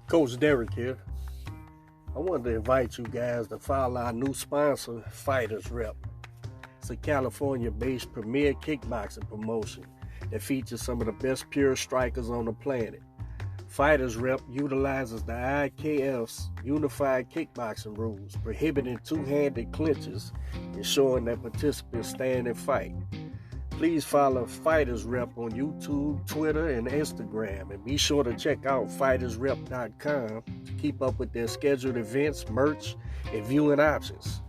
Coach Derek here. I wanted to invite you guys to follow our new sponsor, Fighters Rep. It's a California-based premier kickboxing promotion that features some of the best pure strikers on the planet. Fighters Rep utilizes the IKF's unified kickboxing rules, prohibiting two-handed clinches, ensuring that participants stand and fight. Please follow Fighters Rep on YouTube, Twitter, and Instagram, and be sure to check out fightersrep.com to keep up with their scheduled events, merch, and viewing options.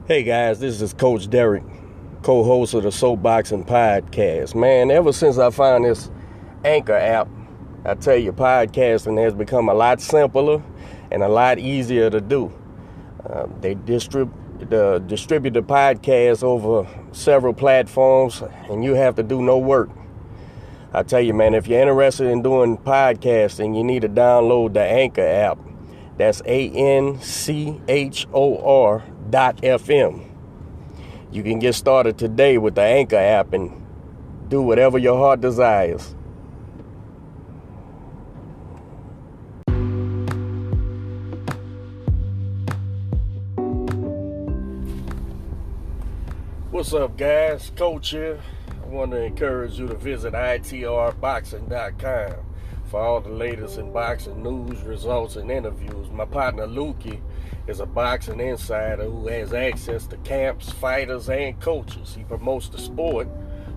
Hey guys, this is Coach Derek, co-host of the Soapboxing Podcast. Man, ever since I found this Anchor app, I tell you, podcasting has become a lot simpler and a lot easier to do. They distribute the podcast over several platforms, and you have to do no work. I tell you, man, if you're interested in doing podcasting, you need to download the Anchor app. That's ANCHOR.FM. You can get started today with the Anchor app and do whatever your heart desires. What's up, guys? Coach here. I want to encourage you to visit itrboxing.com for all the latest in boxing news, results, and interviews. My partner, Lukey, is a boxing insider who has access to camps, fighters, and coaches. He promotes the sport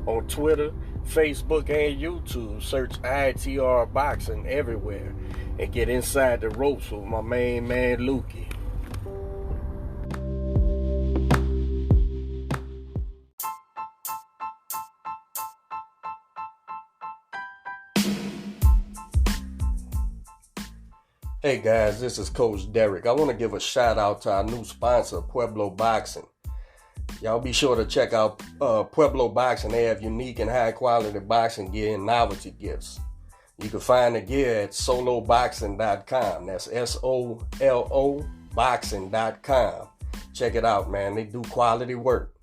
on Twitter, Facebook, and YouTube. Search ITR Boxing everywhere and get inside the ropes with my main man, Lukey. Hey guys, this is Coach Derek. I want to give a shout out to our new sponsor, Pueblo Boxing. Y'all be sure to check out Pueblo Boxing. They have unique and high quality boxing gear and novelty gifts. You can find the gear at soloboxing.com. That's SOLO boxing.com. Check it out, man. They do quality work.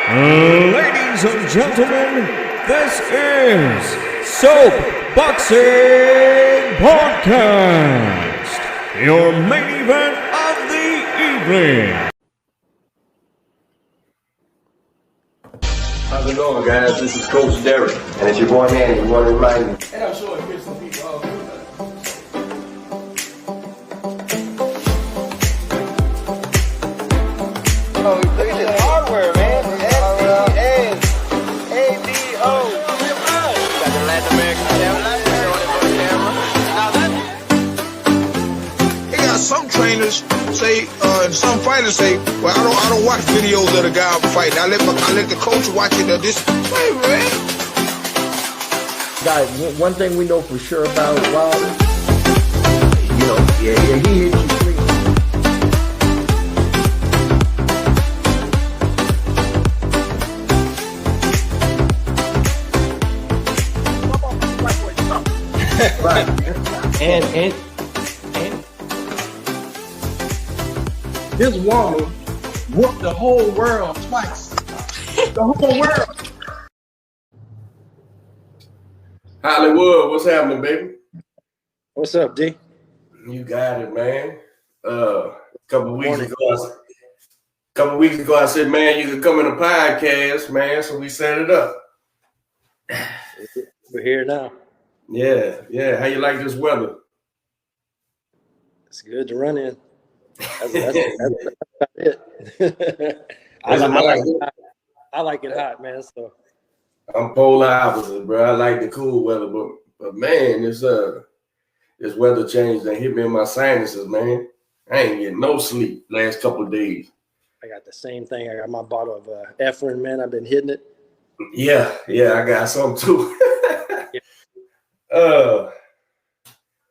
Ladies and gentlemen, this is Soapboxing Podcast, your main event of the evening. How's it going, guys? This is Coach Derek, and it's your boy Manny. You want to remind me? And I'm sure it gets some people all good. Oh, this is hardware, man. S-C-A-B-O. Got the Latin American camera. They got some trainers say, and some fighters say, well, I don't watch videos of the guy fighting. I let the coach watch it. This, hey, man. Guys, one thing we know for sure about Wilder, he hit you clean. Right. And this woman whooped the whole world twice. The whole world. Hollywood, what's happening, baby? What's up, D? You got it, man. A couple weeks ago, I said, man, you could come in a podcast, man. So we set it up. We're here now. Yeah. How you like this weather? It's good to run in. That's about it. I like it hot, man. So I'm polar opposite, bro. I like the cool weather, but man, this weather change that hit me in my sinuses, man. I ain't getting no sleep last couple of days. I got the same thing. I got my bottle of Ephraim, man. I've been hitting it. Yeah, I got some too.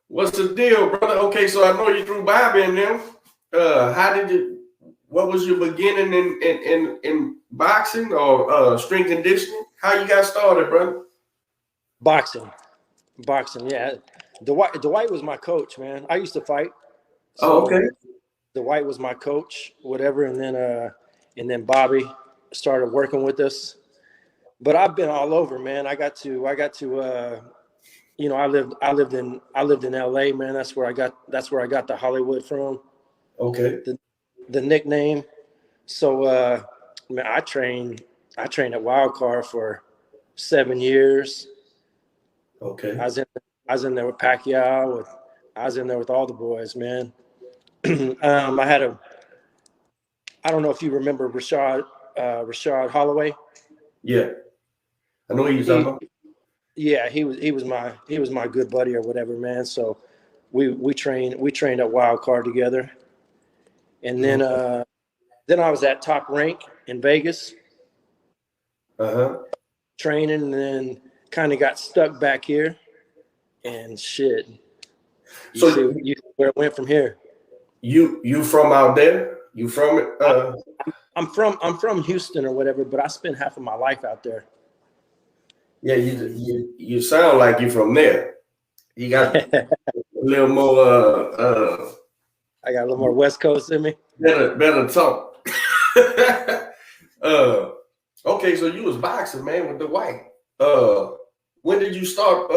What's the deal, brother? Okay, so I know you threw Bobby in there. What was your beginning in boxing or strength conditioning? How you got started, brother? Boxing, yeah. Dwight was my coach, man. I used to fight. So okay. the White was my coach, whatever, and then Bobby started working with us. But I've been all over, man. I got to I lived in LA, man. That's where I got the Hollywood from. Okay. The nickname. So man, I trained at Wildcard for 7 years. Okay. I was in there with Pacquiao. I was in there with all the boys, man. I don't know if you remember Rashad Holloway. Yeah. I know you're talking about. Yeah, he was my good buddy or whatever, man. So we trained at Wild Card together, and then I was at Top Rank in Vegas training, and then kind of got stuck back here, and shit. You see where it went from here. You from out there? You from it? I'm from Houston or whatever, but I spent half of my life out there. Yeah, you sound like you from there. You got a little more I got a little more West Coast in me. Better talk. Okay, so you was boxing, man, with the White. When did you start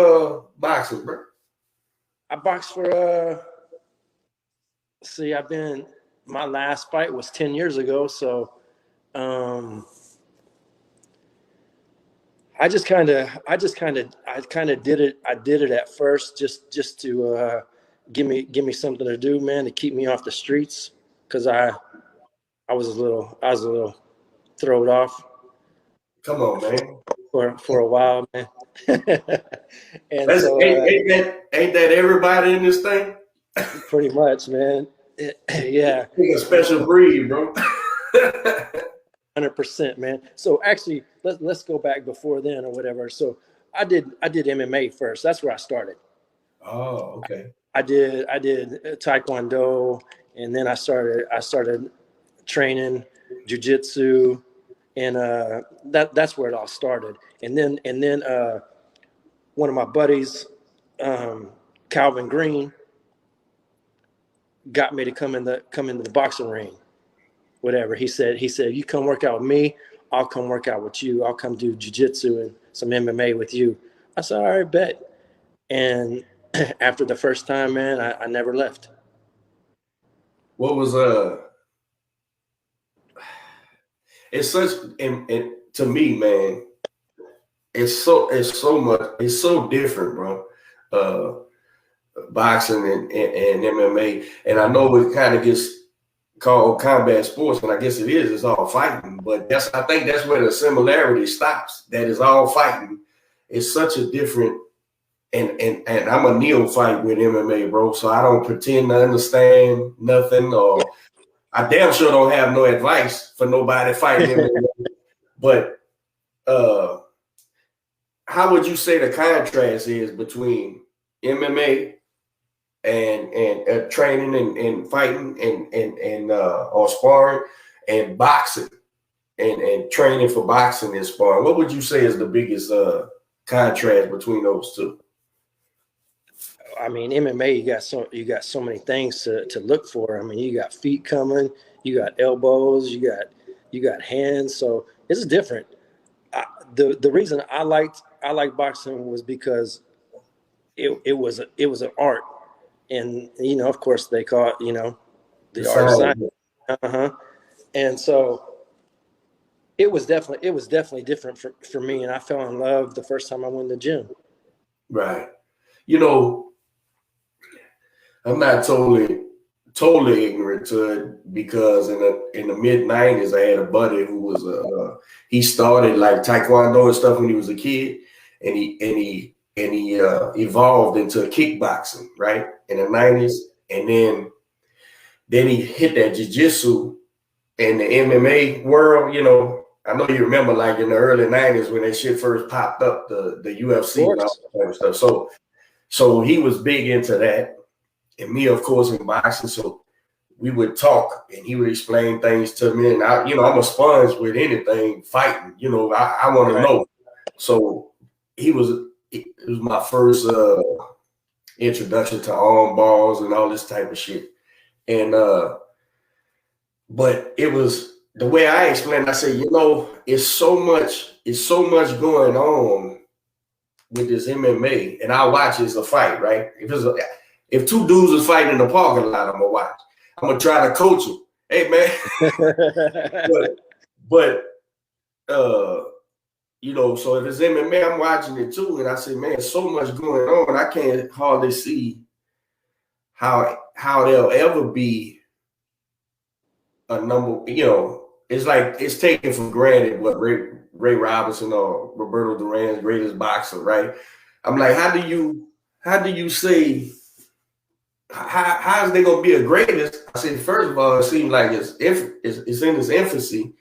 boxing, bro? I boxed for my last fight was 10 years ago, so I kind of did it. I did it at first just to give me something to do, man, to keep me off the streets, because I was a little thrown off. Come on, man. For a while, man. And so ain't that everybody in this thing? pretty much, man. Yeah. You're a special breed, bro. 100%, man. So actually, let's go back before then or whatever. So I did MMA first. That's where I started. Oh, okay. I did Taekwondo, and then I started training jiu-jitsu, and that's where it all started. And then one of my buddies, Calvin Green, got me to come into the boxing ring. Whatever he said, you come work out with me, I'll come work out with you. I'll come do jiu-jitsu and some MMA with you. I said, all right, bet. And after the first time, man, I never left. What was it's such, and to me, man, it's so different, bro. Boxing and MMA, and I know it kind of gets called combat sports, and I guess it is. It's all fighting, but I think that's where the similarity stops. That is all fighting. It's such a different, and I'm a neophyte with MMA, bro. So I don't pretend to understand nothing, or I damn sure don't have no advice for nobody fighting MMA. But how would you say the contrast is between MMA and training and fighting and or sparring, and boxing and training for boxing and sparring? What would you say is the biggest contrast between those two? I mean, MMA, you got so many things to look for. I mean, you got feet coming, you got elbows, you got hands. So it's different. The reason I liked boxing was because it was an art. And, of course, they call it, the art of science. And so it was definitely different for me. And I fell in love the first time I went to the gym. Right. I'm not totally ignorant to it, because in the mid 90s, I had a buddy who was he started like Taekwondo and stuff when he was a kid, and he evolved into kickboxing, right, in the 90s, and then he hit that jiu-jitsu in the MMA world. I know you remember, like in the early 90s when that shit first popped up, the UFC and all that kind of stuff. So he was big into that, and me, of course, in boxing. So we would talk, and he would explain things to me, and I'm a sponge with anything fighting. I want to know. So it was my first introduction to arm bars and all this type of shit. And but it was the way I explained. I said, it's so much going on with this MMA, and I watch it's a fight, right? If two dudes is fighting in the parking lot, I'm gonna watch. I'm gonna try to coach them. Hey man, but so if it's MMA, I'm watching it too, and I say, man, so much going on. I can't hardly see how there'll ever be a number. It's like it's taken for granted what Ray Robinson or Roberto Duran's greatest boxer, right? I'm like, how do you say how is they gonna be a greatest? I said, first of all, it seems like it's in its infancy,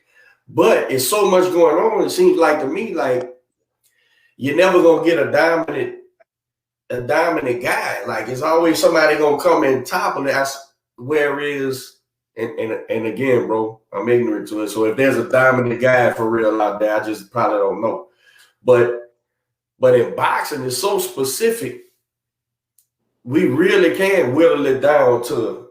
but it's so much going on. It seems like to me like you're never gonna get a dominant guy. Like it's always somebody gonna come and topple it. Whereas, and again, bro, I'm ignorant to it. So if there's a dominant guy for real out there, I just probably don't know. But in boxing, it's so specific. We really can whittle it down to,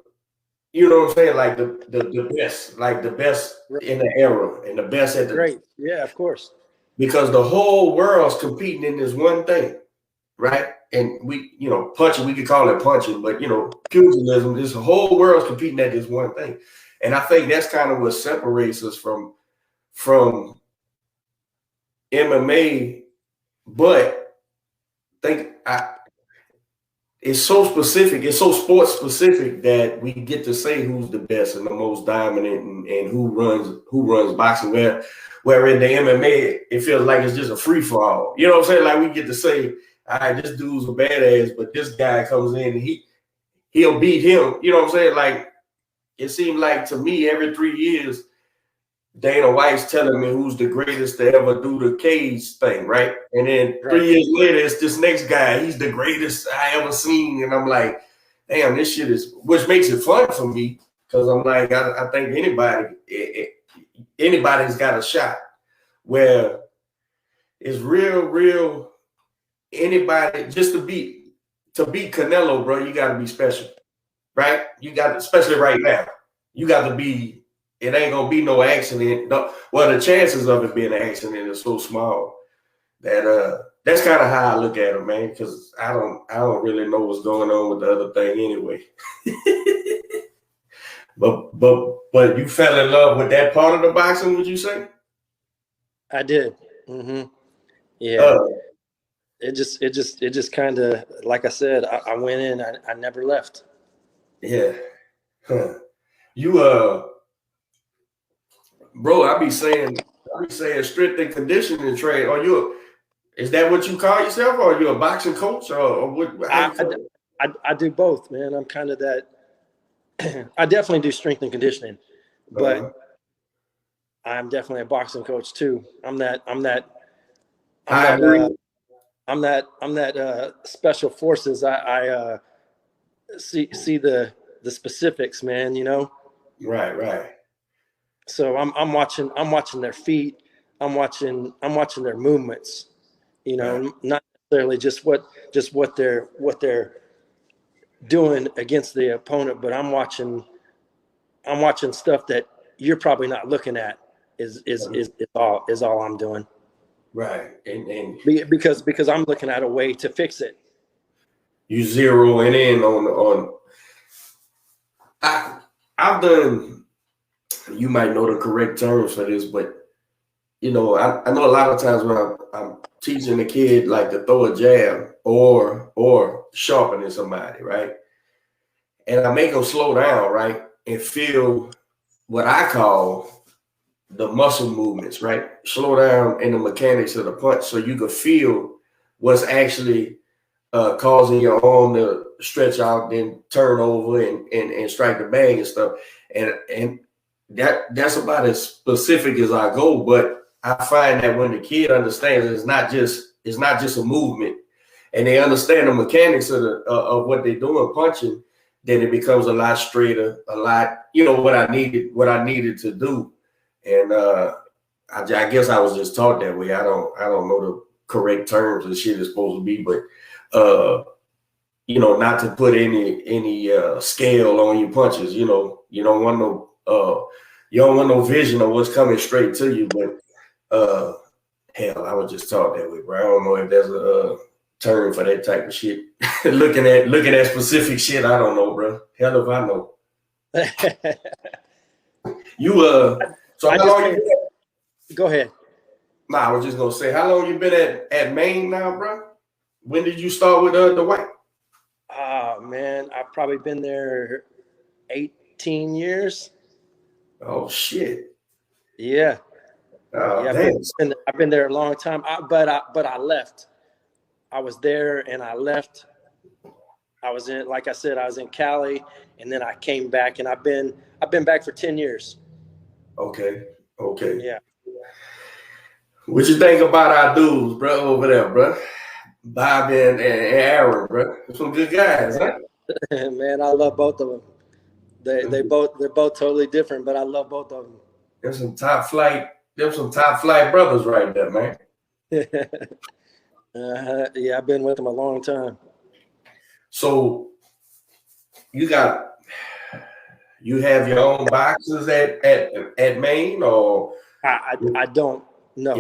you know what I'm saying, like the best, like the best in the era and the best at the great. Yeah, of course. Because the whole world's competing in this one thing, right? And we, punching, we could call it punching, but pugilism, this whole world's competing at this one thing. And I think that's kind of what separates us from MMA, but it's so specific, it's so sports specific that we get to say who's the best and the most dominant and who runs boxing. Where in the MMA, it feels like it's just a free for all. You know what I'm saying? Like we get to say, all right, this dude's a badass, but this guy comes in and he'll beat him. You know what I'm saying? Like it seemed like to me every 3 years, Dana White's telling me who's the greatest to ever do the cage thing, right? And then 3 years later, it's this next guy. He's the greatest I ever seen. And I'm like, damn, this shit is, which makes it fun for me because I'm like, I think anybody's got a shot where it's real. Anybody just to beat Canelo, bro, you got to be special, right? You got, especially right now, you got to be. It ain't gonna be no accident. No, well, the chances of it being an accident is so small that that's kind of how I look at it, man. Because I don't really know what's going on with the other thing anyway. but you fell in love with that part of the boxing, would you say? I did. Mm-hmm. Yeah. It just kind of, like I said, I went in. I never left. Yeah. Huh. You bro, I be saying strength and conditioning train. Is that what you call yourself, or are you a boxing coach, or what? I do both, man. I'm kind of that. I definitely do strength and conditioning, but I'm definitely a boxing coach too. I'm that special forces. I see the specifics, man. Right. So I'm watching their feet. I'm watching their movements. Not necessarily just what they're doing against the opponent, but I'm watching stuff that you're probably not looking at. Is all I'm doing. Right, and because I'm looking at a way to fix it. You zeroing in on. I've done. You might know the correct terms for this, but I know a lot of times when I'm teaching a kid like to throw a jab or sharpening somebody, right? And I make them slow down, right, and feel what I call the muscle movements, right? Slow down in the mechanics of the punch, so you can feel what's actually causing your arm to stretch out, then turn over and strike the bag and stuff, and that's about as specific as I go. But I find that when the kid understands it's not just a movement, and they understand the mechanics of what they're doing, punching, then it becomes a lot straighter, a lot, what I needed to do. And I guess I was just taught that way. I don't know the correct terms and shit is supposed to be, but not to put any scale on your punches. You don't want no vision of what's coming straight to you. But hell, I was just taught that way, bro. I don't know if there's a term for that type of shit. looking at specific shit, I don't know, bro. Hell if I know. You so how long you been at? Go ahead. Nah, I was just gonna say, how long you been at Maine now, bro? When did you start with the white? Oh man, I've probably been there 18 years. Oh shit. Yeah. Oh, yeah, I've been there a long time. But I left. I was there and I left. I was in, like I said, I was in Cali, and then I came back, and I've been back for 10 years. Okay. Yeah. What you think about our dudes, bro, over there, bro? Bobby and Aaron, bro. Some good guys, huh? Man, I love both of them. They're both totally different, but I love both of them. There's some top flight brothers right there, man. Yeah, I've been with them a long time. So you have your own boxes at Maine, or I don't know.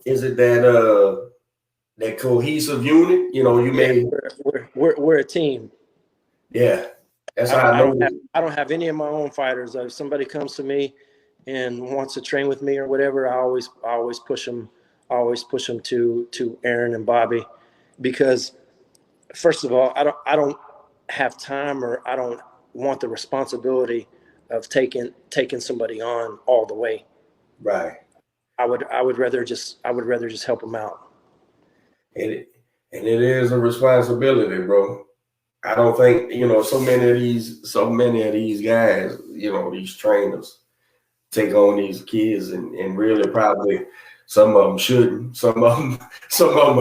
Is it that that cohesive unit? We're a team. Yeah, that's how I know. I don't have any of my own fighters. If somebody comes to me and wants to train with me or whatever, I always push them. I always push them to Aaron and Bobby, because first of all, I don't have time, or I don't want the responsibility of taking somebody on all the way. Right. I would rather just help them out. And it is a responsibility, bro. I don't think so many of these guys, these trainers, take on these kids and really probably some of them shouldn't, some of them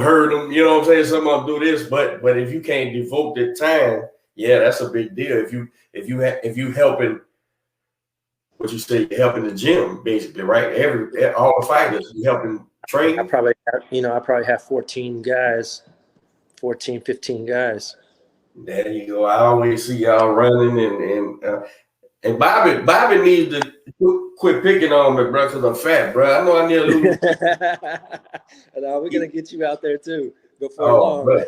hurt them, you know what I'm saying? Some of them do this, but if you can't devote the time, yeah, that's a big deal. If you helping, what you say, you're helping the gym basically, right? All the fighters, you helping train. I probably have 14 guys, 14, 15 guys. There you go. I always see y'all running and Bobby needs to quit picking on me, bro, because I'm fat, bro. I know I need to lose. No, we're gonna get you out there too before long.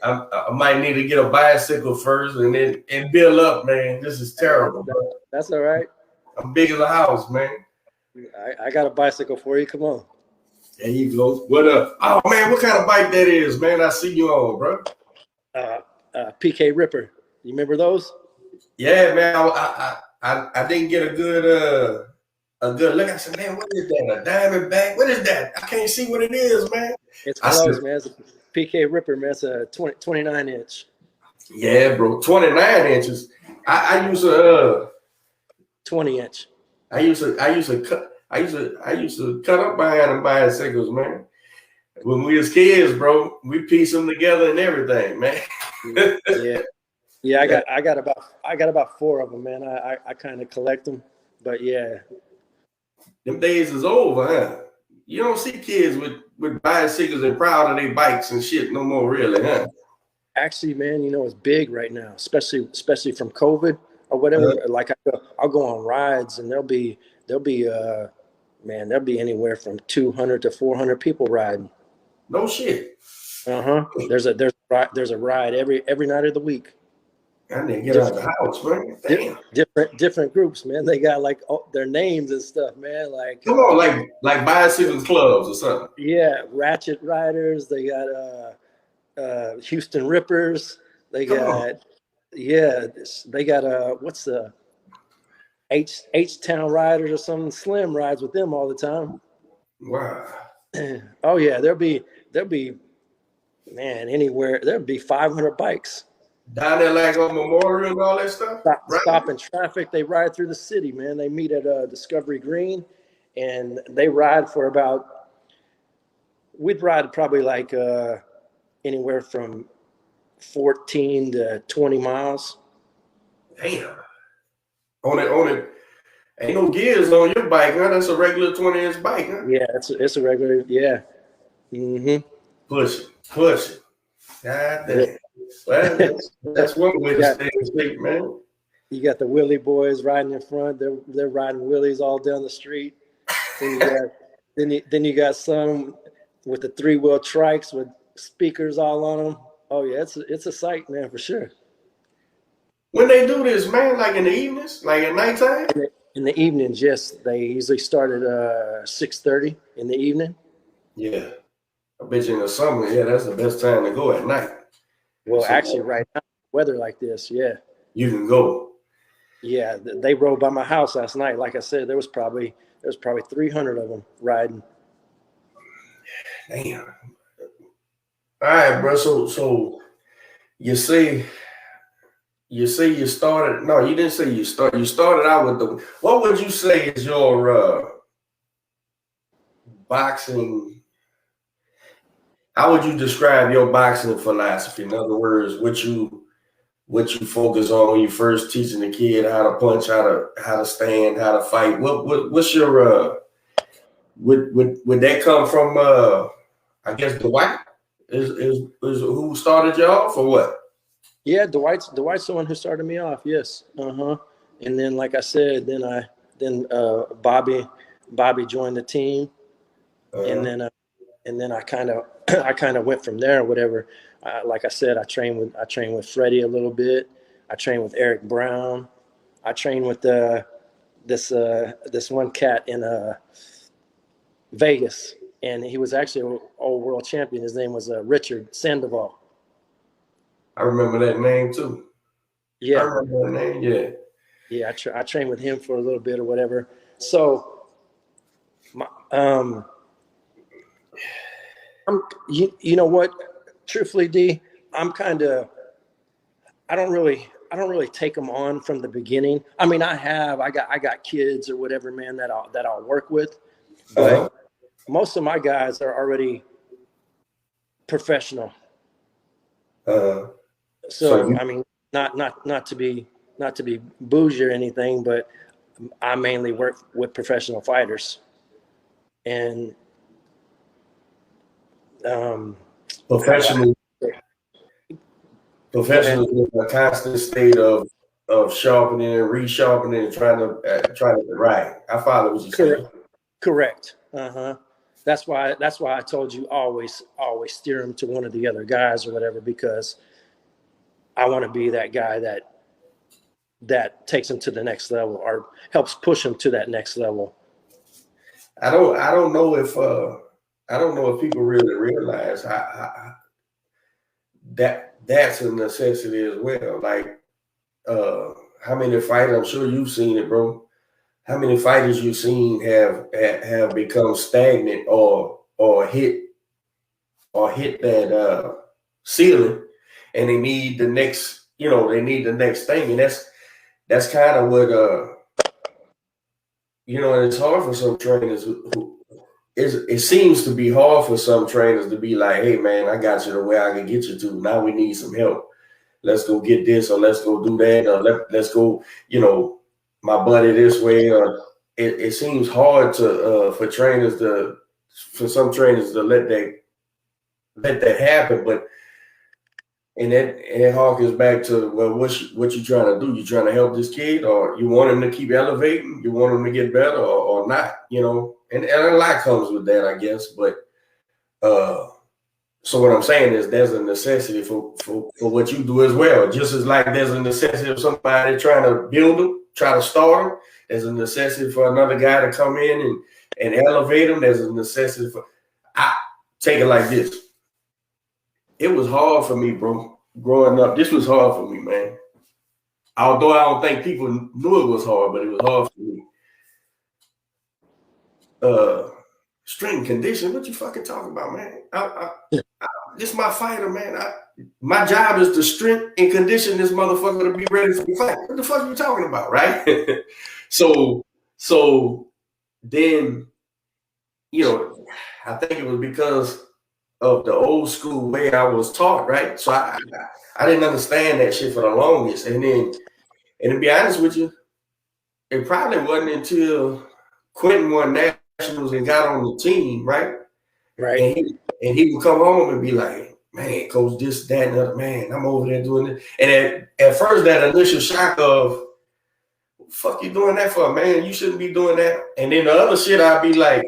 I might need to get a bicycle first and build up, man. This is terrible, bro. That's all right. I'm big as a house, man. I got a bicycle for you. Come on. There you go. What up? Oh man, what kind of bike that is, man? I see you on, bro. PK Ripper. You remember those? Yeah, man. I didn't get a good look. I said, man, what is that? A Diamondback? What is that? I can't see what it is, man. It's close, man. It's a PK Ripper, man. It's a 29 inch. Yeah, bro. 29 inches. I use a 20 inch. I used to cut up behind them bicycles, man. When we was kids, bro, we pieced them together and everything, man. Yeah. I got about 4 of them, man. I kind of collect them, but yeah. Them days is over, huh? You don't see kids with bicycles and proud of their bikes and shit no more, really, huh? Actually, man, it's big right now, especially from COVID or whatever. Like I'll go on rides, and there'll be anywhere from 200 to 400 people riding. No shit. There's a ride every night of the week. I need to get out of the house, man. Damn. Different groups, man. They got like their names and stuff, man. Like, come on, like bicycle clubs or something. Yeah, Ratchet Riders. They got Houston Rippers. They got they got what's the H-Town Riders or something. Slim rides with them all the time. Wow. Oh yeah, there'll be man anywhere. There'll be 500 bikes. Down there like on Memorial and all that stuff? Stopping traffic. They ride through the city, man. They meet at Discovery Green, and they ride for we'd ride probably like anywhere from 14 to 20 miles. Damn. On it. Ain't no gears on your bike, huh? That's a regular 20-inch bike, huh? Yeah, it's a regular, yeah. Mm-hmm. Push it. God damn. Well, that's one way to stay in shape, man. You got the Willie boys riding in front. They're riding Willies all down the street. Then you got some with the 3-wheel trikes with speakers all on them. Oh yeah, it's a sight, man, for sure. When they do this, man, like in the evenings, like at nighttime? In the evenings, yes. They usually start at 6:30 in the evening. Yeah. I bet you in the summer, yeah, that's the best time to go at night. Well, actually, right now, weather like this, yeah. You can go. Yeah, they rode by my house last night. Like I said, there was probably 300 of them riding. Damn. All right, bro. So you say you started. No, you didn't say you started. You started out with the. What would you say is your boxing? How would you describe your boxing philosophy? In other words, what you focus on when you first teaching the kid how to punch, how to stand, how to fight. What's your would that come from I guess Dwight is who started you off or what? Yeah, Dwight's the one who started me off. Yes. And then, like I said, then Bobby joined the team, and then I kind of went from there. Whatever. Like I said, I trained with Freddie a little bit. I trained with Eric Brown. I trained with this one cat in Vegas, and he was actually an old world champion. His name was Richard Sandoval. I remember that name too. Yeah, I remember that name. Yeah. Yeah, I trained with him for a little bit or whatever. So, you know what? Truthfully, D, I don't really take them on from the beginning. I mean, I got kids or whatever, man, that I'll work with, but most of my guys are already professional. So I mean, not to be bougie or anything, but I mainly work with professional fighters, and professional in a constant state of sharpening and resharpening and trying to right. I follow what you saying. Correct. That's why I told you always steer them to one of the other guys or whatever, because I want to be that guy that takes them to the next level or helps push them to that next level. I don't know if people really realize that's a necessity as well. Like how many fighters, I'm sure you've seen it, bro. How many fighters you've seen have become stagnant or hit that ceiling, and they need the next, they need the next thing. And that's kind of what and it's hard for some trainers it seems to be hard for some trainers to be like, hey man, I got you to where I can get you to. Now we need some help. Let's go get this, or let's go do that, or let's go, my buddy this way. Or it seems hard to for some trainers to let that happen. But and it harkens back to, well, what you trying to do? You trying to help this kid, or you want him to keep elevating? You want him to get better, or not? And a lot comes with that, I guess. But so what I'm saying is there's a necessity for what you do as well. Just as like there's a necessity of somebody trying to build them, try to start them. There's a necessity for another guy to come in and elevate them. There's a necessity for. I take it like this. It was hard for me, bro, growing up. This was hard for me, man. Although I don't think people knew it was hard, but it was hard for me. Strength and condition, what you fucking talking about, man? This is my fighter, man. My job is to strength and condition this motherfucker to be ready for the fight. What the fuck are you talking about, right? So then, I think it was because of the old school way I was taught, right? So I didn't understand that shit for the longest. And to be honest with you, it probably wasn't until Quentin won nationals and got on the team, right? Right. And he would come home and be like, man, coach, this, that, and the other, man, I'm over there doing it. And at first, that initial shock of, fuck you doing that for, man? You shouldn't be doing that. And then the other shit, I'd be like,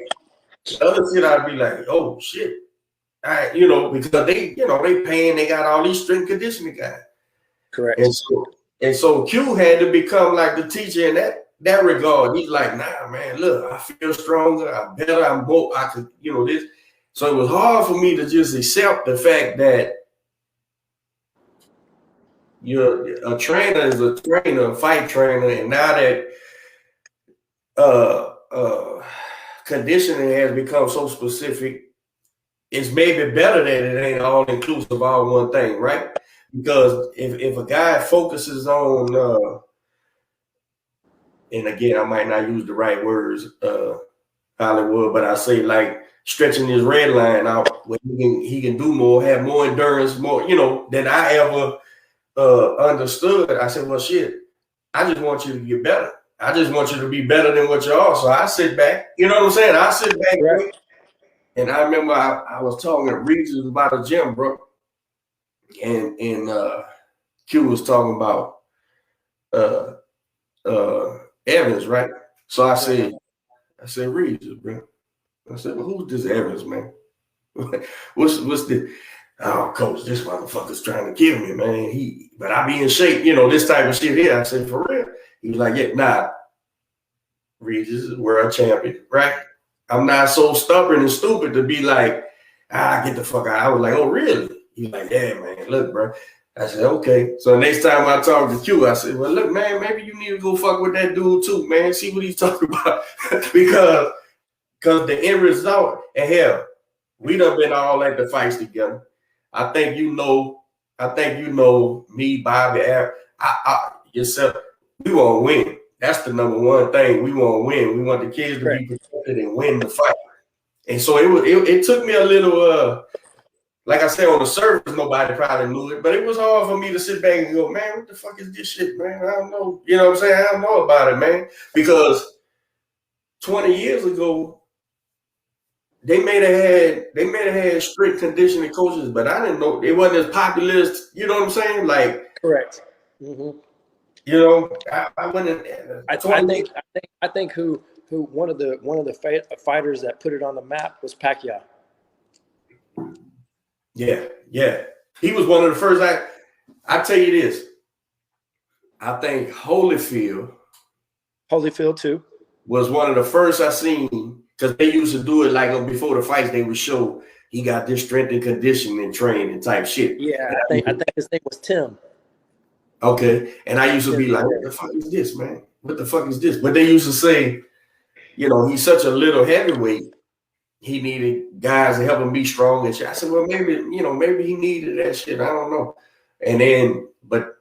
oh shit. All right, because they paying, they got all these strength conditioning guys. Correct. And so Q had to become like the teacher in that regard. He's like, nah, man, look, I feel stronger, I'm better, I'm both, I could, this. So it was hard for me to just accept the fact that a trainer is a trainer, a fight trainer, and now that conditioning has become so specific, it's maybe better that it ain't all inclusive all one thing, right? Because if a guy focuses on and again, I might not use the right words, Hollywood, but I say like stretching his red line out where he can do more, have more endurance, more, than I ever understood. I said, well, shit, I just want you to get better. I just want you to be better than what you are. So I sit back, you know what I'm saying? I sit back, right. And I remember I was talking to Regis about a gym, bro. And Q was talking about Evans, right? So I said, Regis, bro. I said, well, who's this Evans, man? what's the coach, this motherfucker's trying to kill me, man. But I be in shape, this type of shit here. I said, for real? He was like, yeah, nah. Regis is world champion, right? I'm not so stubborn and stupid to be like, get the fuck out. I was like, oh, really? He's like, yeah, man, look, bro. I said, okay. So next time I talk to Q, I said, well, look, man, maybe you need to go fuck with that dude too, man. See what he's talking about. because the end result, and hell, we done been all at the fights together. I think you know me, Bobby, yourself, we want to win. That's the number one thing. We want to win. We want the kids to be protected and win the fight. And so it took me a little, like I said, on the surface, nobody probably knew it, but it was hard for me to sit back and go, man, what the fuck is this shit, man? I don't know. You know what I'm saying? I don't know about it, man. Because 20 years ago, they may have had strict conditioning coaches, but I didn't know it wasn't as popular as, you know what I'm saying? Like, correct. Mm-hmm. I wouldn't. I think who one of the fighters that put it on the map was Pacquiao. Yeah. He was one of the first. I tell you this. I think Holyfield too was one of the first I seen, because they used to do it like before the fights. They would show he got this strength and conditioning training type shit. Yeah, I think his name was Tim. Okay, and I used to be like, what the fuck is this, man? What the fuck is this? But they used to say, he's such a little heavyweight. He needed guys to help him be strong and shit. I said, well, maybe he needed that shit. I don't know. And then, but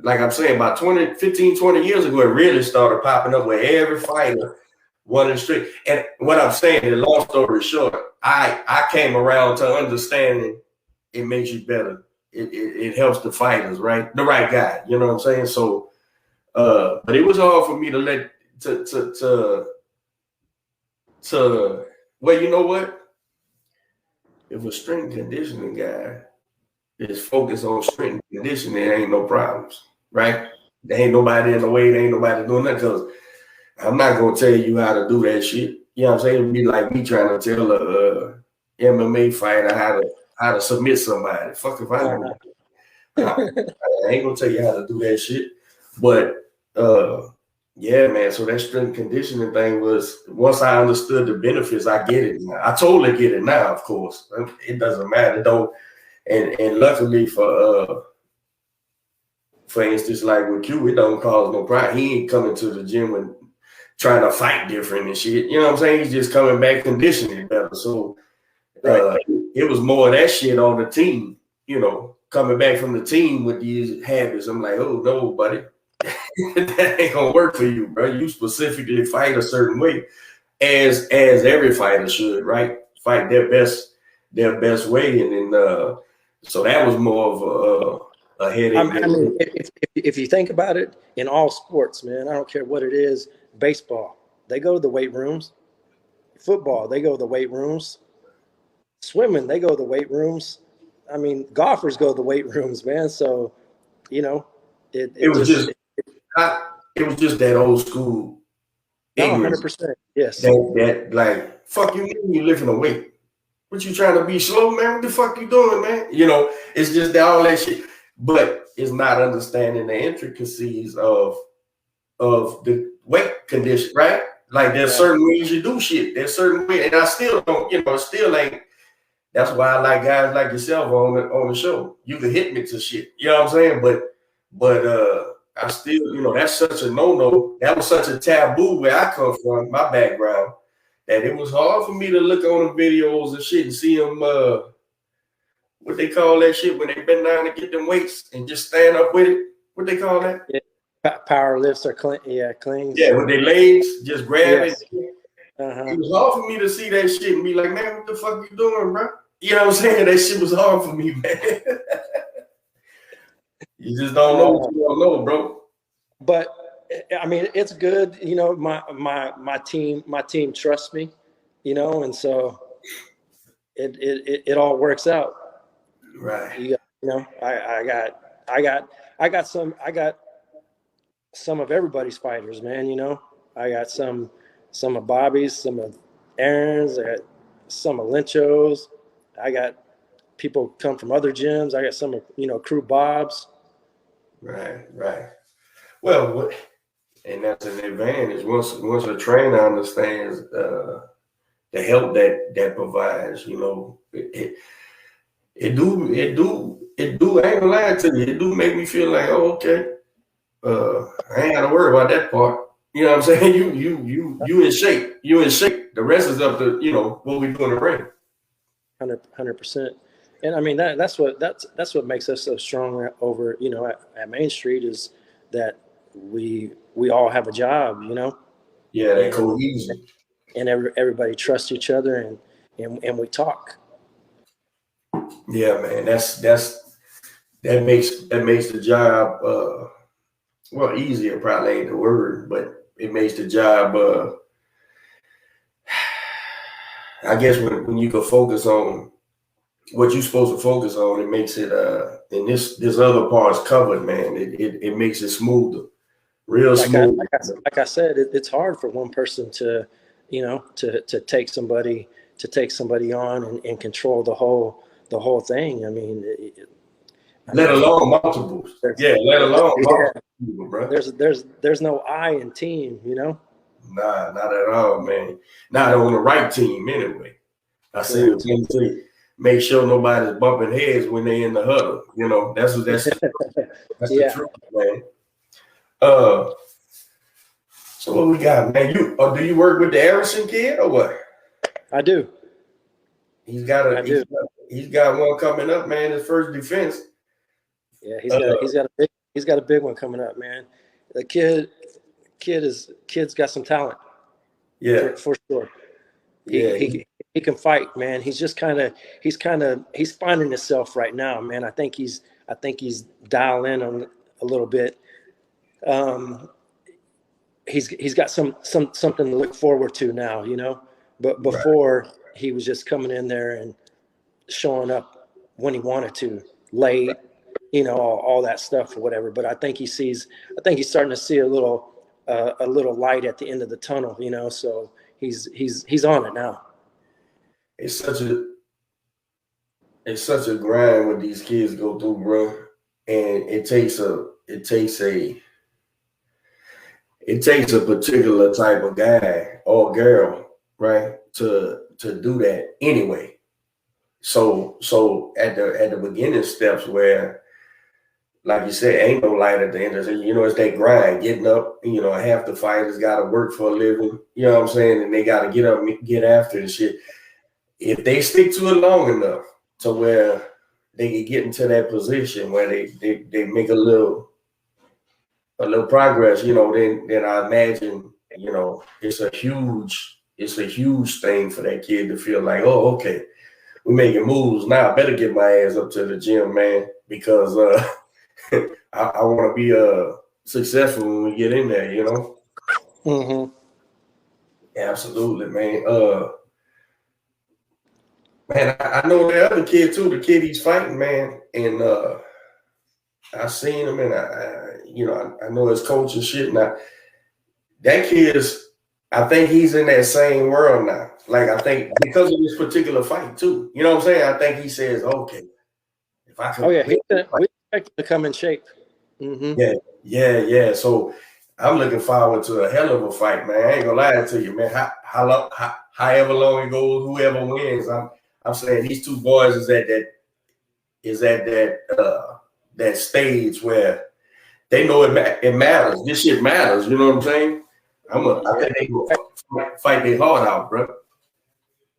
like I'm saying, about 15, 20 years ago, it really started popping up where every fighter wanted straight. And what I'm saying, the long story short, I came around to understanding it makes you better. It helps the fighters, right? The right guy, you know what I'm saying? So, but it was hard for me to well, you know what? If a strength conditioning guy is focused on strength and conditioning, there ain't no problems, right? There ain't nobody in the way, there ain't nobody doing that, because I'm not gonna tell you how to do that shit. You know what I'm saying? It'd be like me trying to tell a MMA fighter how to submit somebody. Fuck if I don't. I ain't gonna tell you how to do that shit. But yeah, man. So that strength conditioning thing was, once I understood the benefits, I get it now. I totally get it now, of course. It doesn't matter. Don't. And luckily for instance, like with Q, it don't cause no problem. He ain't coming to the gym and trying to fight different and shit. You know what I'm saying? He's just coming back conditioning better. So it was more of that shit on the team, coming back from the team with these habits. I'm like, oh no, buddy. That ain't gonna work for you, bro. You specifically fight a certain way, as every fighter should, right? Fight their best way, and then so that was more of a headache. I mean, if you think about it, in all sports, man, I don't care what it is. Baseball, they go to the weight rooms. Football, they go to the weight rooms. Swimming, they go to the weight rooms. I mean, golfers go to the weight rooms, man. So, you know, It was just it was just that old school no, ignorance 100%. Yes. that like, fuck you, you lifting a weight. What you trying to be slow, man? What the fuck you doing, man? You know, it's just that all that shit. But it's not understanding the intricacies of the weight condition, right? Like there's certain ways you do shit. There's certain ways, and I still don't, you know, still ain't. That's why I like guys like yourself on the show. You can hit me to shit. You know what I'm saying? But I still, you know, that's such a no-no. That was such a taboo where I come from, my background, that it was hard for me to look on the videos and shit and see them what they call that shit when they bend down to get them weights and just stand up with it. What they call that? Yeah. Power lifts or cleans. Yeah, with their legs, just grab Yes. it. It was hard for me to see that shit and be like, man, what the fuck you doing, bro? You know what I'm saying? That shit was hard for me, man. You just don't know what you don't know, bro. But I mean, it's good. You know, my team trusts me. You know, and so it all works out. Right. You know, I got some of everybody's fighters, man. You know, I got some of Bobby's, some of Aaron's, I got some of Lyncho's. I got people come from other gyms. I got some of, you know, Crew Bob's. Right. Well, and that's an advantage. Once a trainer understands the help that provides, you know, it do I ain't gonna lie to you, it do make me feel like, oh, okay, I ain't gotta worry about that part. You know what I'm saying? You in shape. You in shape. The rest is up to, you know, what we do in the ring. 100%. And I mean that's what makes us so strong over, you know, at Main Street is that we all have a job, you know. Yeah, that cohesion. And everybody trusts each other and we talk. Yeah, man. That makes the job well, easier probably ain't the word, but it makes the job I guess when you can focus on what you're supposed to focus on, it makes it and this other part's covered, man. It makes it smoother, real smooth. Like I said, it's hard for one person to, you know, to take somebody on and control the whole thing. I mean, let alone multiples. Yeah, let alone multiple people, bro. There's no I in team, you know. Nah, not at all, man. Not on the right team, anyway. I say to make sure nobody's bumping heads when they in the huddle. You know, that's the truth, man. So what we got, man? Do you work with the Harrison kid or what? I do. He's got one coming up, man. His first defense. Yeah, he's got a big one coming up, man. The kid's got some talent. Yeah, for sure. Yeah, he can fight, man. He's finding himself right now, man. I think he's dialing in on a little bit. He's got something to look forward to now, you know. But before he was just coming in there and showing up when he wanted to, late, you know, all that stuff or whatever. But I think he's starting to see a little light at the end of the tunnel, you know. So he's on it now. It's such a grind what these kids go through, bro. And it takes a particular type of guy or girl, right, to do that anyway. So at the beginning steps where, like you said, ain't no light at the end of it. You know, it's that grind, getting up. You know, half the fighters got to work for a living. You know what I'm saying? And they got to get up and get after the shit. If they stick to it long enough to where they can get into that position where they make a little progress, you know, then I imagine, you know, it's a huge thing for that kid to feel like, oh, okay, we're making moves now. I better get my ass up to the gym, man, because I want to be successful when we get in there, you know. Mm-hmm. Absolutely, man. Man, I know the other kid too. The kid he's fighting, man, and I seen him, and I know his coach and shit. Now that kid is, I think he's in that same world now. Like I think because of this particular fight too. You know what I'm saying? I think he says, okay, if I can. Oh yeah, we expect him to come in shape. Mm-hmm. Yeah. So I'm looking forward to a hell of a fight, man. I ain't gonna lie to you, man. However long it goes, whoever wins, I'm saying these two boys is at that stage where they know it matters. This shit matters. You know what I'm saying? I think they gonna fight their heart out, bro.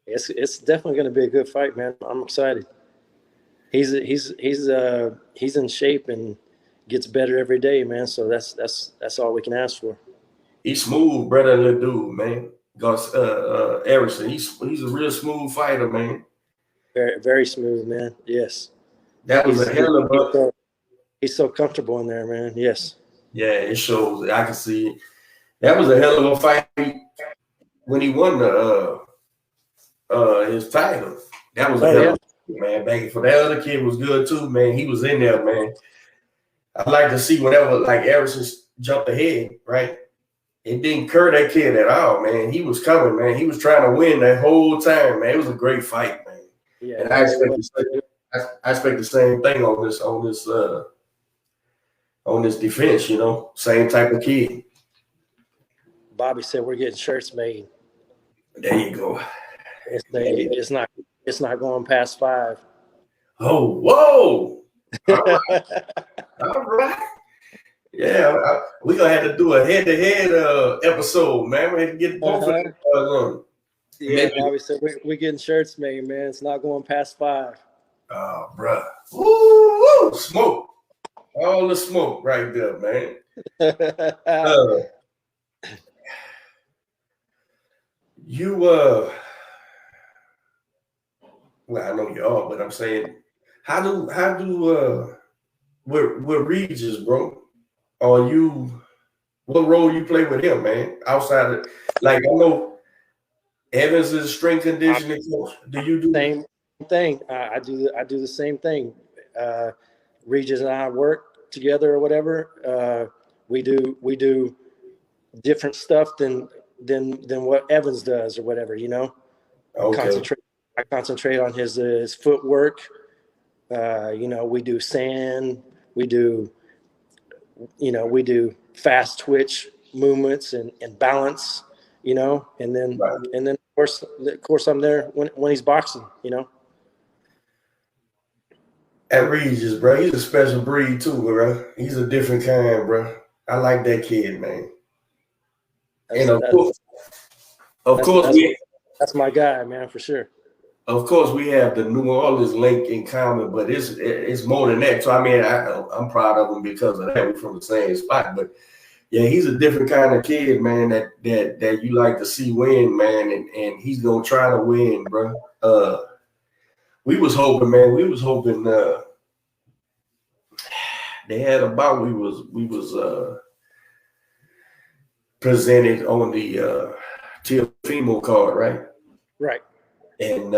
It's definitely going to be a good fight, man. I'm excited. He's in shape and gets better every day, man. So that's all we can ask for. He's smooth, brother, little dude, man. Gus Erickson. He's a real smooth fighter, man. Very, very smooth, man. Yes. That was a hell of a. He's so comfortable in there, man. Yes. Yeah, it shows. I can see it. That was a hell of a fight when he won his title. That was a hell of a man. Back for that other kid was good too, man. He was in there, man. I'd like to see whenever like Erickson jumped ahead, right? It didn't curb that kid at all, man. He was coming, man. He was trying to win that whole time, man. It was a great fight, man. Yeah, and I expect the same thing on this defense, you know, same type of kid. Bobby said we're getting shirts made. There you go. It's not going past 5. Oh, whoa! All right. Yeah, we're gonna have to do a head-to-head episode, man. We have to get both of them on. Yeah, Bobby said we're getting shirts made, man. It's not going past 5. Oh, bro. Woo! Smoke. All the smoke right there, man. Well, I know you are, but I'm saying, how do we're Regis, bro? Are you, what role you play with him, man? Outside of, like, I know Evans is a strength conditioning coach. Do you do same thing? I do the same thing. Regis and I work together or whatever. We do different stuff than what Evans does or whatever, you know. Okay. I concentrate on his footwork. You know, we do sand, we do fast twitch movements and balance, you know, and then of course I'm there when he's boxing, you know. At Regis, bro, he's a special breed too, bro. He's a different kind, bro. I like that kid, man. And of course, that's my guy, man, for sure. Of course, we have the New Orleans link in common, but it's more than that. So I mean, I'm proud of him because of that. We're from the same spot, but yeah, he's a different kind of kid, man. That you like to see win, man, and he's gonna try to win, bro. We was hoping they had a bout. We was presented on the Teofimo card, right? Right. And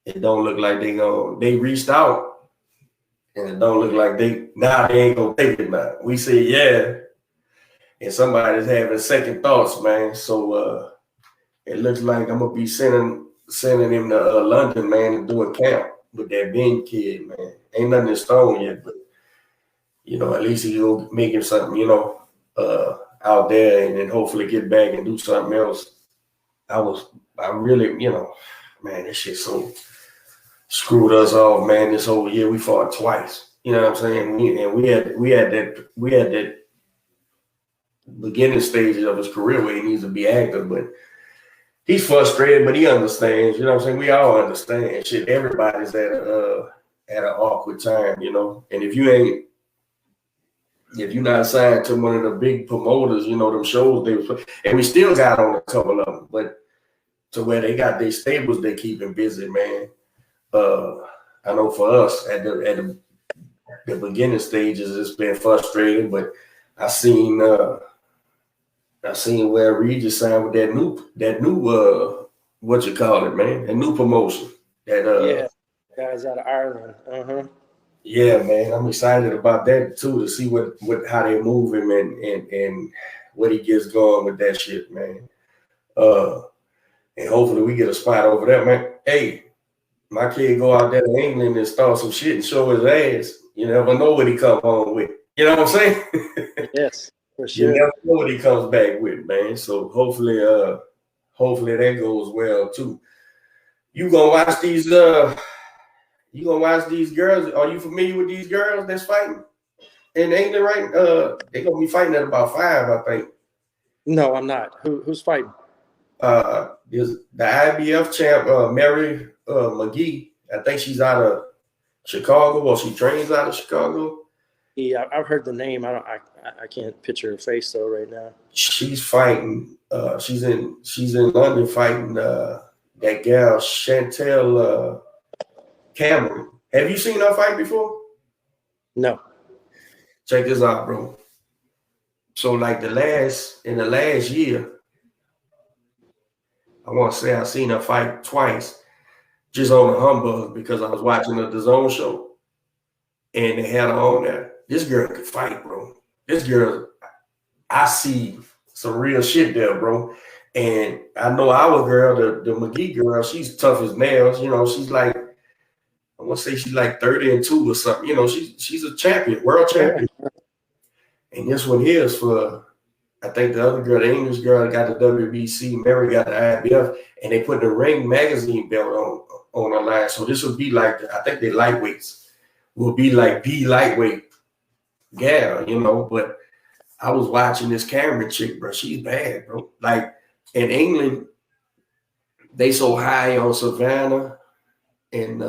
it don't look like they reached out, and it don't look like they ain't gonna take it now. We say yeah, and somebody's having second thoughts, man. So it looks like I'm gonna be sending him to London, man, and do a camp with that Ben kid, man. Ain't nothing in stone yet, but you know, at least he'll make him something, you know, out there, and then hopefully get back and do something else. I really, you know, man, this shit so screwed us off, man. This whole year we fought twice. You know what I'm saying? We had that beginning stages of his career where he needs to be active, but he's frustrated, but he understands. You know what I'm saying? We all understand. Shit, everybody's at an awkward time, you know. And if you're not signed to one of the big promoters, you know, them shows and we still got on a couple of them, but to where they got their stables they keeping busy, man. I know for us at the beginning stages, it's been frustrating, but I seen where Regis signed with that new what you call it, man? A new promotion. That Yeah, guys out of Ireland. Yeah, man. I'm excited about that too, to see what how they move him and what he gets going with that shit, man. And hopefully we get a spot over there, man. Hey, my kid go out there to England and start some shit and show his ass. You never know what he come home with. You know what I'm saying? Yes, for sure. You never know what he comes back with, man. So hopefully that goes well too. You gonna watch these girls? Are you familiar with these girls that's fighting in England, right? They're gonna be fighting at about 5, I think. No, I'm not. Who's fighting? There's the IBF champ, Mary McGee. I think she's out of Chicago, or she trains out of Chicago. Yeah, I've heard the name. I can't picture her face though right now. She's fighting. She's in London fighting that gal Chantel Cameron. Have you seen her fight before? No. Check this out, bro. So like in the last year, I want to say I seen her fight twice, just on a humbug, because I was watching the DAZN show, and they had her on there. This girl could fight, bro. This girl, I see some real shit there, bro. And I know our girl, the McGee girl, she's tough as nails. You know, she's like, I want to say she's like 30-2 or something. You know, she's a champion, world champion. And this one here is for, I think the other girl, the English girl, got the WBC, Mary got the IBF, and they put the Ring magazine belt on her line. So this would be like, I think they lightweights will be like the lightweight gal, you know. But I was watching this Cameron chick, bro. She's bad, bro. Like in England, they so high on Savannah and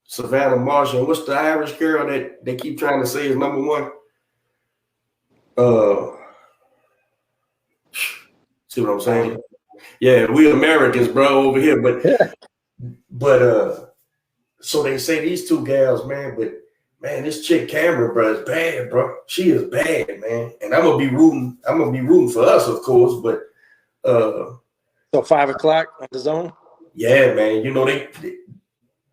Savannah Marshall. What's the Irish girl that they keep trying to say is number one? See what I'm saying? Yeah, we Americans, bro, over here. But so they say these two gals, man. But man, this chick Cameron, bro, is bad, bro. She is bad, man. And I'm gonna be rooting for us, of course. But so 5 o'clock on DAZN. Yeah, man. You know they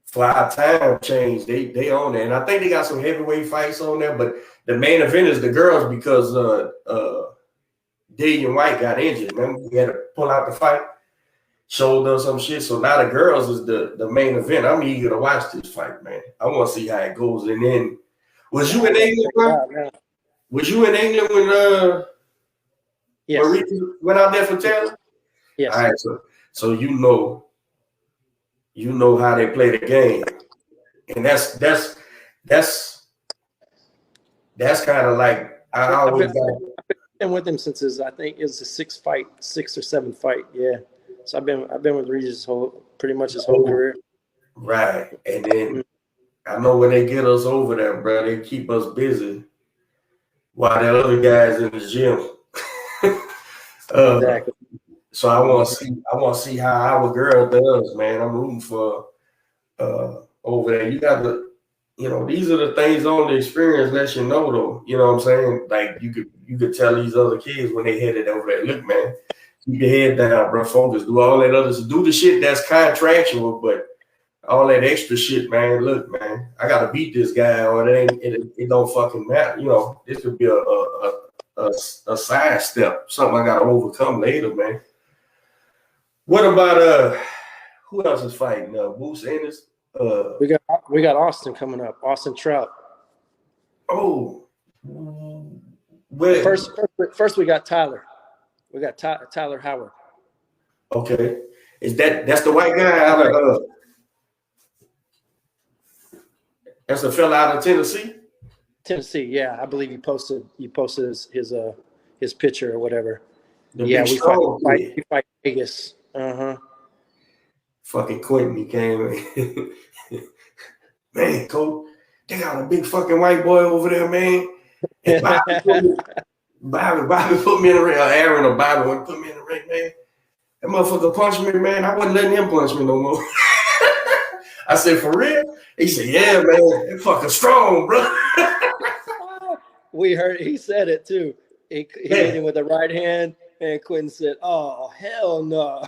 for our time change, they on there, and I think they got some heavyweight fights on there. But the main event is the girls because Dillian White got injured. Remember, he had to pull out the fight, shoulder or some shit. So now the girls is the main event. I'm eager to watch this fight, man. I want to see how it goes. And then, was you in England, bro? Was you in England when yes. Marie went out there for Taylor? Yes. All right, so you know how they play the game, and that's kind of like I always got. Been with him since I think it's the 6th or 7th fight. Yeah, so I've been with Regis pretty much his whole career. Right, and then I know when they get us over there, bro, they keep us busy while the other guys in the gym. Exactly. So I want to see how our girl does, man. I'm rooting for over there. You got to, you know, these are the things on the experience lets you know, though. You know what I'm saying? Like you could tell these other kids when they headed over there, look, man, keep your head down, bro. Focus, do all that other, do the shit that's contractual, but all that extra shit, man. Look, man, I gotta beat this guy, or it don't fucking matter. You know, this could be a side step, something I gotta overcome later, man. What about who else is fighting? Moose Ennis. We got Austin coming up. Austin Trout. Oh, first we got Tyler. We got Tyler Howard. Okay, that's the white guy out of that's a fella out of Tennessee. Tennessee, yeah, I believe he posted his picture or whatever. We fight Vegas. Fucking Quentin, he came in. Man, Coach, they got a big fucking white boy over there, man. And Bobby put me in the ring. Aaron or Bobby put me in the ring, man. That motherfucker punched me, man. I wasn't letting him punch me no more. I said, for real? He said, yeah, man. That fucking strong, bro. We heard he said it too. He hit him with the right hand, And Quentin said, "Oh, hell no."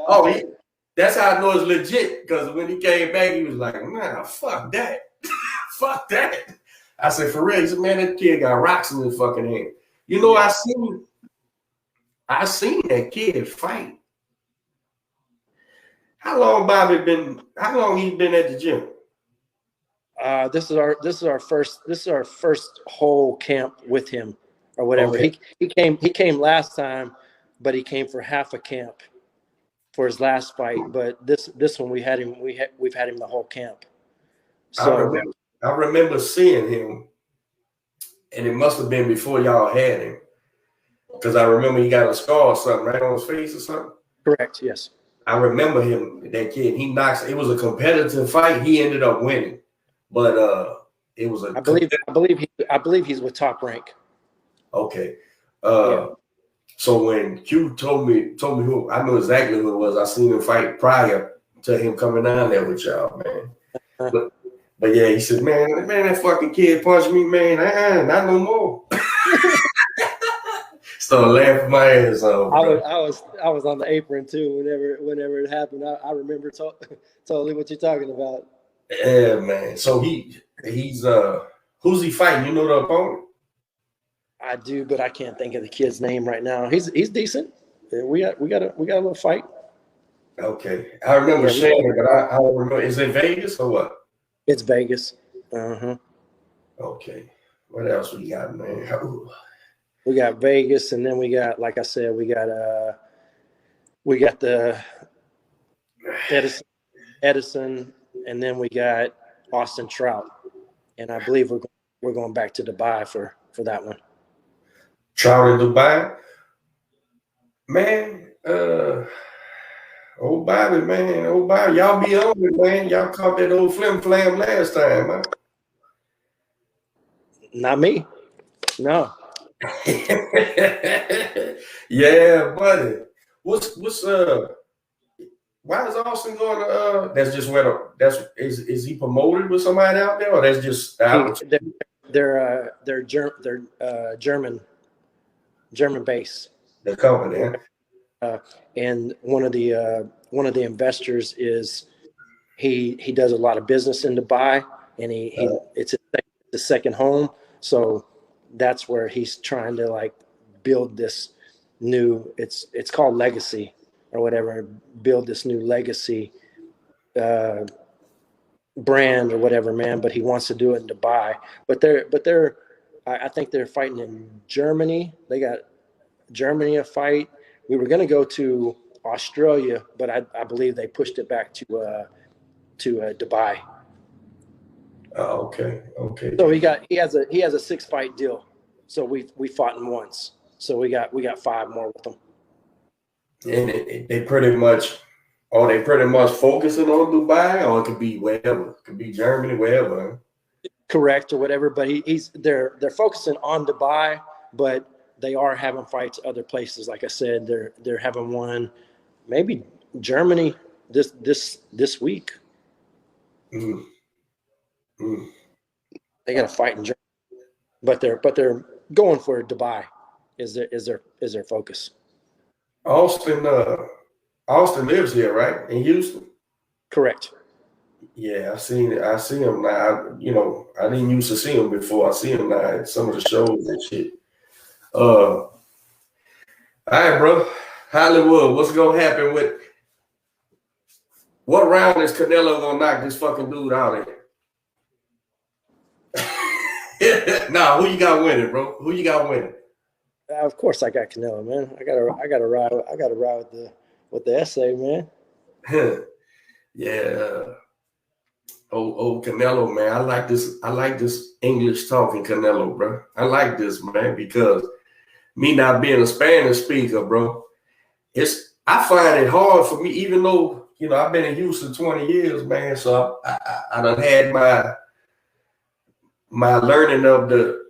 Oh, that's how I know it's legit. Because when he came back, he was like, "Nah, fuck that, fuck that." I said, "For real?" He said, "Man, that kid got rocks in his fucking hand." You know, Yeah. I seen that kid fight. How long Bobby been? How long he been at the gym? This is our first whole camp with him, or whatever. Okay. He came last time, but he came for half a camp for his last fight. But this one we've had him the whole camp. So I remember seeing him, and it must have been before y'all had him, because I remember he got a scar or something right on his face or something. correct, yes. I remember him, that kid. He knocks. It was a competitive fight. He ended up winning, but it was a. I believe he's with Top Rank. Okay. Yeah. So when Q told me who, I know exactly who it was. I seen him fight prior to him coming down there with y'all, man. But yeah, he said, man, that fucking kid punched me, man. Not no more. Started laughing my ass off. I was on the apron too whenever it happened. I remember totally what you're talking about. Yeah, man. So he's who's he fighting? You know the opponent? I do, but I can't think of the kid's name right now. He's decent. We got a little fight. Okay, I remember saying it, but I don't remember. Is it Vegas or what? It's Vegas. Uh-huh. Okay. What else we got, man? Ooh. We got Vegas, and then we got, like I said, we got the Edison, and then we got Austin Trout, and I believe we're going back to Dubai for that one. Trout in Dubai, man. Old Bobby, man. Old Bobby, y'all be on it, man. Y'all caught that old flim flam last time, man. Not me. No. Yeah, buddy. What's why is Austin going to that's just where is he promoted with somebody out there, or that's just they're German base. The company, huh? And one of the investors is he does a lot of business in Dubai, and it's the second home. So that's where he's trying to like build this new. It's called Legacy or whatever. Build this new legacy brand or whatever, man. But he wants to do it in Dubai. But I think they're fighting in Germany. They got Germany a fight. We were going to go to Australia, but I believe they pushed it back to Dubai. Oh, okay. So he has a 6-fight deal. So we fought him once. So we got 5 more with him. And they pretty much focusing on Dubai, or it could be wherever. It could be Germany, wherever. Correct, or whatever. But they're focusing on Dubai, but they are having fights other places. Like I said, they're having one, maybe Germany this week. Mm. Mm. They got a fight in Germany, but they're going for Dubai. Is their focus? Austin lives here, right, in Houston? Correct. Yeah, I see him now. I didn't used to see him before. I see him now at some of the shows and shit. All right, bro. Hollywood, what's gonna happen with what round is Canelo gonna knock this fucking dude out in? Nah, who you got winning, bro? Who you got winning? Of course, I got Canelo, man. I got to ride with the essay, man. Yeah. Oh, Canelo, man. I like this English talking Canelo, bro. I like this, man, because me not being a Spanish speaker, bro, I find it hard for me, even though, I've been in Houston 20 years, man. So I done had my learning of the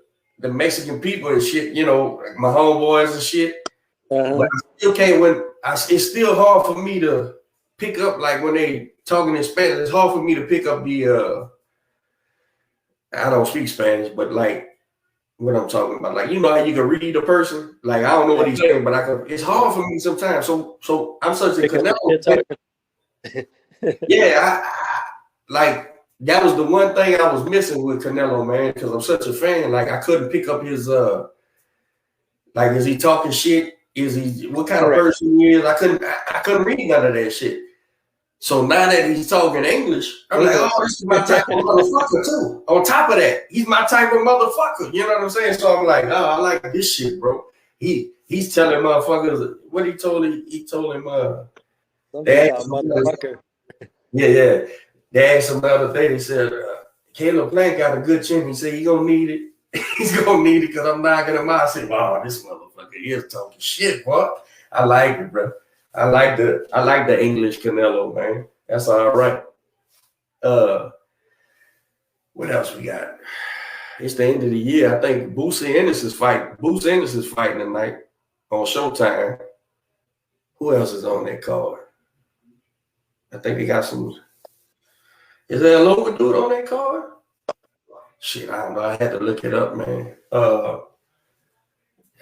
Mexican people and shit, my homeboys and shit. Uh-huh. But I still can't it's still hard for me to pick up, like when they talking in Spanish, it's hard for me to pick up the I don't speak Spanish, but like what I'm talking about. Like, you know how you can read a person? Like, I don't know what he's saying, but it's hard for me sometimes. So I'm such a Canelo. Yeah, like that was the one thing I was missing with Canelo, man, because I'm such a fan. Like, I couldn't pick up his like, is he talking shit? Is he what kind of person he is? I couldn't read none of that shit. So now that he's talking English, I'm like, oh, this is my type of motherfucker too. On top of that, he's my type of motherfucker. You know what I'm saying? So I'm like, oh, I like this shit, bro. He's telling motherfuckers what he told him. He told him, motherfucker. Yeah. They asked him the other day. They said, Caleb Plant got a good chin. He said he gonna need it. He's gonna need it because I'm knocking him out. I said, wow, this motherfucker is talking shit, boy. I like it, bro. I like the English Canelo, man. That's all right. What else we got? It's the end of the year. I think Boosie Ennis is fighting. Boosie Ennis is fighting tonight on Showtime. Who else is on that card? I think they got some. Is there a local dude on that card? Shit, I don't know. I had to look it up, man.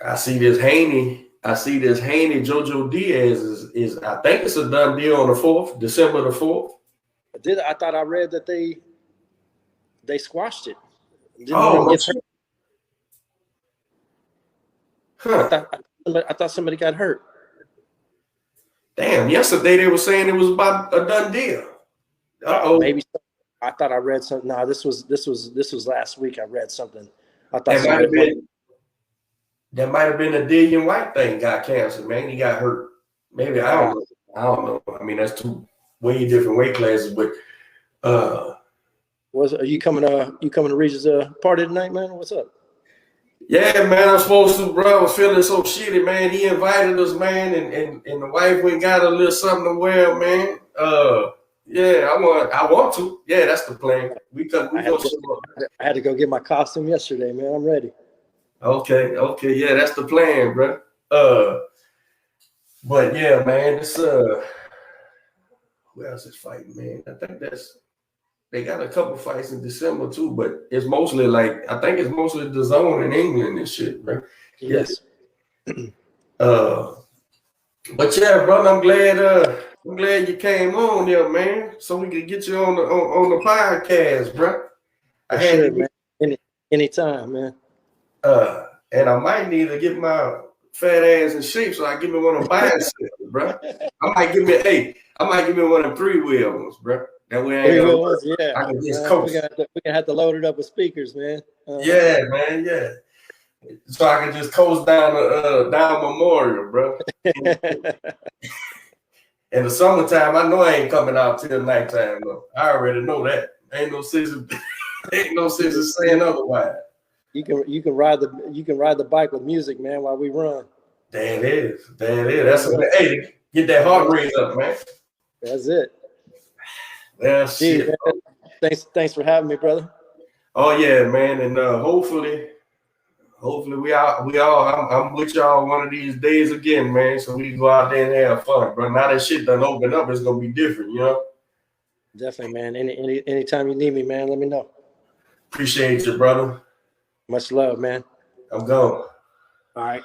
I see this Haney. Jojo Diaz is I think it's a done deal on the 4th, December the 4th. I thought I read that they squashed it. Huh. I thought somebody got hurt. Damn, yesterday they were saying it was about a done deal. Uh-oh. Maybe I thought I read something. No, this was last week. I read something. I thought that might have been a Dillian White thing got canceled, man. He got hurt. Maybe I don't know. I mean, that's two way different weight classes, but are you coming to Regis' party tonight, man? What's up? Yeah, man, I'm supposed to, bro. I was feeling so shitty, man. He invited us, man, and the wife went and got a little something to wear, man. Yeah, I want to. Yeah, that's the plan. I had to go get my costume yesterday, man. I'm ready. Okay, yeah, that's the plan, bro. But yeah, man, it's who else is fighting, man? I think they got a couple fights in December too, but it's mostly I think it's mostly the zone in England and shit, bro. Yes. But yeah, brother, I'm glad you came on there, man, so we could get you on the podcast, bro. Man. Anytime, man. And I might need to get my fat ass in shape, so I give me one of bicycles, bro. I might give me one of 3-wheel ones, bro. That way I can just coast. We're gonna have to load it up with speakers, man. Yeah, man, yeah. So I can just coast down Memorial, bro. In the summertime, I know I ain't coming out till nighttime though. I already know that. Ain't no sense of saying otherwise. You can ride the bike with music, man, while we run. There it is. That's hey, get that heart rate up, man. That's it. Well, shit. Man, thanks for having me, brother. Oh yeah, man, and hopefully we all I'm with y'all one of these days again, man. So we can go out there and have fun, bro. Now that shit done open up, it's gonna be different, you know. Definitely, man. Anytime you need me, man, let me know. Appreciate you, brother. Much love, man. I'm gone. All right.